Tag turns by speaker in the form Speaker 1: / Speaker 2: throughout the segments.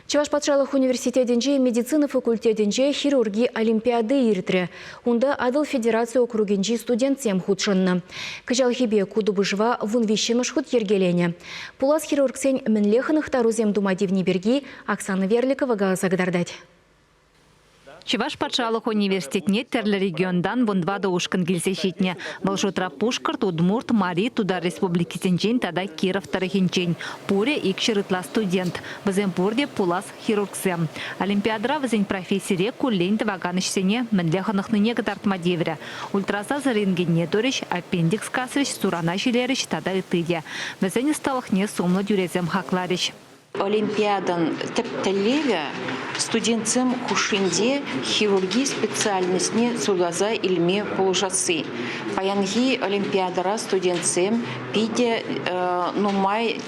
Speaker 1: Чаваш патшалық университетінде медицина факультетінде хирургия олимпиады иртре. Унда Адыл Федерация округенжи студентсем худшынны. Кыжал хибе кудубыжва вун вишемыш худ ергелене. Пулас хирургсен мінлеханық тарузем думадивни берги Оксана Верликова галасагдардать.
Speaker 2: Чаваш патшалық университетне терлі региондан вундвада ушкан келсешетне. Балшутра Пушкарт, Удмурт, Мари, туда республики Тенчень, тада Киров тарахинчень. Пуре икширытла студент. Бізен пурде пулас хирургсем. Олимпиадра візен профессире куллень таваганышсене мінлеханықныне гатартма девря. Ультраса зарынгенне дориш, аппендикс касрич, сурана жилерич, тада ытыде. Візен сталықне сумлы дюрезем хакларич.
Speaker 3: Олимпиадан тептелеве студентцам хушинде хирургии специальностне судаза ильме полужасы. Паянги олимпиадара студентцам пиде нумай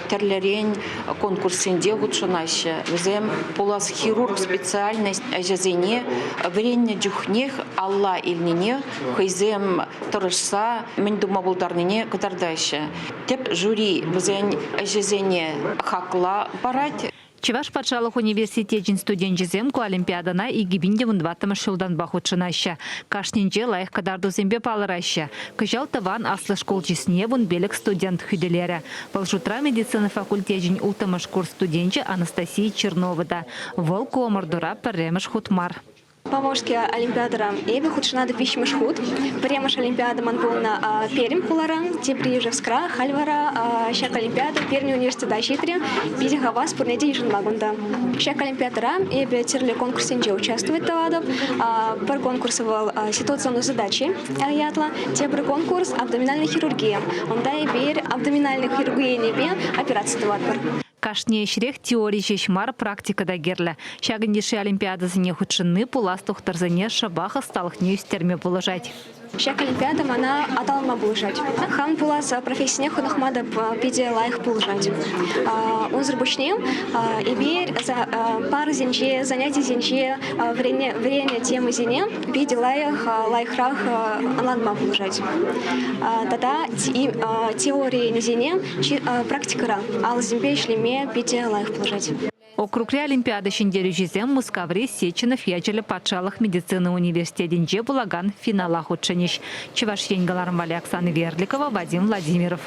Speaker 3: терлерень конкурсинде гудшанаща. Взем полас хирург специальность ажазене вренне дюхнех алла ильнине хайзем торышса мен думабулдарнине катардаща. Теп жюри взен ажазене хакла барать.
Speaker 2: Чаваш патшалық университетін студентжіземку олимпиадана и гибинде вундватымыш жылдан бахутшынаща. Кашнинже лайық кадарду зембе палыраща. Кыжал таван аслы школ жесне вун белік студент хүделері. Балшутра медицина факультетін ултымыш курс студентжі Анастасия Черновыда. Вол комырдура пірреміш хутмар.
Speaker 4: Поморский олимпиадам эбе худшина да пищмыш худ. Премыш олимпиада ман был на Пермь хуларан, Теприжевскра, Хальвара, Щак олимпиада, Пермь университет Ащитре, Пизихава, Спурнеди и Жунмагунда. Щак олимпиадара эбе терли конкурсенде участвует тавадов, пар конкурсовал ситуационные задачи ятла, тепр конкурс абдоминальной хирургии. Он да эбе абдоминальной хирургии небе операции тавадпар.
Speaker 2: Кашне шрех теории шешмар практика да герля. Шагандиши олимпиадасыне худшынны пулас тухтарзане шабаха сталых неюстерме положать.
Speaker 4: Щак олимпиадам она аталма положать. Хан пулас профессия хунахмада пиде лайх положать. Он зарбучнел и бер за пар зенче, занятий зенче, время темы зене, пиде лайхрах ладма положать. Тогда теории не зене, практика ал зембе шлеме пиде лайх положать.
Speaker 2: Округ олимпиады шиндері жезем Мускаври Сеченов ячелі патшалық медицины университетінде булаган финала худшынеш. Чеваш Еңгаларым Оксана Верликова, Вадим Владимиров.